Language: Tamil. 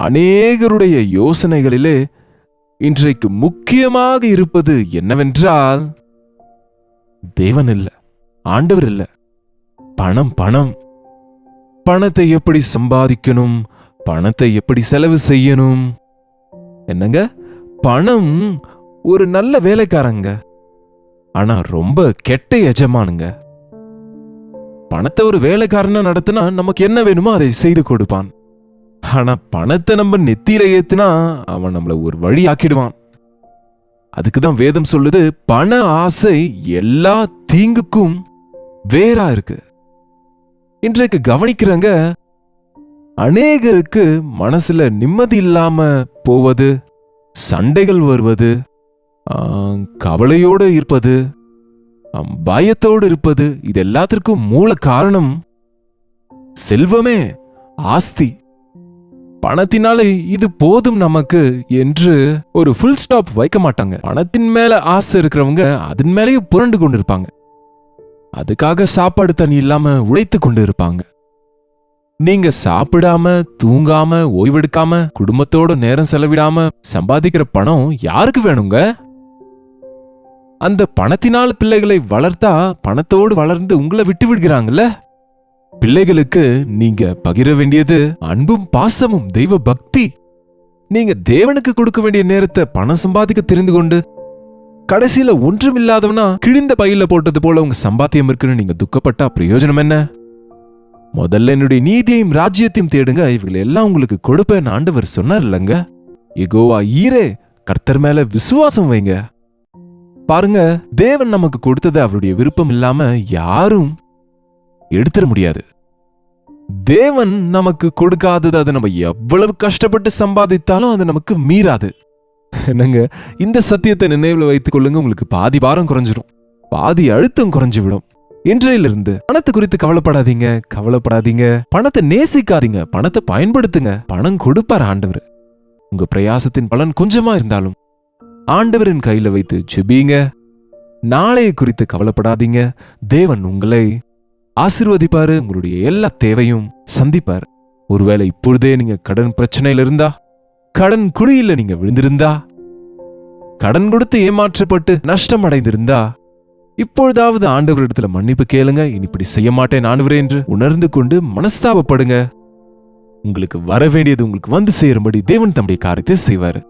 அநேகருடைய யோசனைகளிலே இன்றைக்கு முக்கியமாக இருப்பது என்னவென்றால், தேவன் இல்ல, ஆண்டவர் இல்ல, பணம். பணம் பணத்தை எப்படி சம்பாதிக்கணும், பணத்தை எப்படி செலவு செய்யணும். என்னங்க, பணம் ஒரு நல்ல வேலைக்காரங்க, ஆனா ரொம்ப கெட்ட எஜமானுங்க. பணத்தை ஒரு வேலைக்காரனா நடத்தினா நமக்கு என்ன வேணுமோ அதை செய்து கொடுப்பான். ஆனா பணத்தை நம்ம நெத்தியில ஏத்துனா அவன் நம்மள ஒரு வழி ஆக்கிடுவான். அதுக்குதான் வேதம் சொல்லுது, பண ஆசை எல்லா தீங்குக்கும் வேறா இருக்கு. இன்றைக்கு கவனிக்கிறங்க, அநேகருக்கு மனசுல நிம்மதி இல்லாம போவது, சண்டைகள் வருவது, கவலையோடு இருப்பது, பயத்தோடு இருப்பது, இது எல்லாத்திற்கும் மூல காரணம் செல்வமே, ஆஸ்தி. பணத்தினாலே இது போதும் நமக்கு என்று ஒரு ஃபுல் ஸ்டாப் வைக்க மாட்டாங்க. பணத்தின் மேல ஆசை இருக்கிறவங்க அதன் மேலேயே புரண்டு கொண்டு இருப்பாங்க. அதுக்காக சாப்பாடு தண்ணி இல்லாம உழைத்து கொண்டு இருப்பாங்க. நீங்க சாப்பிடாம, தூங்காம, ஓய்வெடுக்காம, குடும்பத்தோட நேரம் செலவிடாம சம்பாதிக்கிற பணம் யாருக்கு வேணுங்க? அந்த பணத்தினால் பிள்ளைகளை வளர்த்தா பணத்தோடு வளர்ந்து உங்களை விட்டு விடுகிறாங்கல்ல. பிள்ளைகளுக்கு நீங்க பகிர வேண்டியது அன்பும் பாசமும் தெய்வ பக்தி. நீங்க தேவனுக்கு கொடுக்க வேண்டிய நேரத்தை பணம் சம்பாதிக்க தெரிந்து கொண்டு கடைசியில ஒன்றும் இல்லாதவனா கிழிந்த பையில போட்டது போல உங்க சம்பாத்தியம் இருக்குன்னு நீங்க துக்கப்பட்டா பிரயோஜனம் என்ன? முதல்ல என்னுடைய நீதியையும் ராஜ்யத்தையும் தேடுங்க, இவங்களை எல்லாம் உங்களுக்கு கொடுப்பேன்னு ஆண்டவர் சொன்னார் இல்லங்க. யெகோவா ஈரே, கர்த்தர் மேல விசுவாசம் வைங்க. பாருங்க, தேவன் நமக்கு கொடுத்தது அவருடைய விருப்பம் இல்லாம யாரும் எடுத்துட முடியாது. தேவன் நமக்கு கொடுக்காதது அதை நம்ம எவ்வளவு கஷ்டப்பட்டு சம்பாதித்தாலும் அது நமக்கு மீறாது. என்னங்க, இந்த சத்தியத்தை நினைவுல வைத்துக் கொள்ளுங்க, உங்களுக்கு பாதி பாரம் குறைஞ்சிடும், பாதி அழுத்தம் குறைஞ்சு விடும். இன்றையிலிருந்து பணத்தை குறித்து கவலைப்படாதீங்க. பணத்தை நேசிக்காதீங்க, பணத்தை பயன்படுத்துங்க. பணம் கொடுப்பார் ஆண்டவர். உங்க பிரயாசத்தின் பலன் கொஞ்சமா இருந்தாலும் ஆண்டவரின் கையில வைத்து ஜெபிங்க. நாளைய குறித்து கவலைப்படாதீங்க. தேவன் உங்களை ஆசீர்வதிப்பாரு, உங்களுடைய எல்லா தேவையும் சந்திப்பார். ஒருவேளை இப்பொழுதே நீங்க கடன் பிரச்சனையில இருந்தா, கடன் குழியில நீங்க விழுந்திருந்தா, கடன் கொடுத்து ஏமாற்றப்பட்டு நஷ்டம் அடைந்திருந்தா, இப்பொழுதாவது ஆண்டவரிடத்துல மன்னிப்பு கேளுங்க. இனி இப்படி செய்ய மாட்டேன் ஆண்டவரே என்று உணர்ந்து கொண்டு மனஸ்தாபப்படுங்க. உங்களுக்கு வர வேண்டியது உங்களுக்கு வந்து சேரும்படி தேவன் தம்முடைய காரியத்தை செய்வாரு.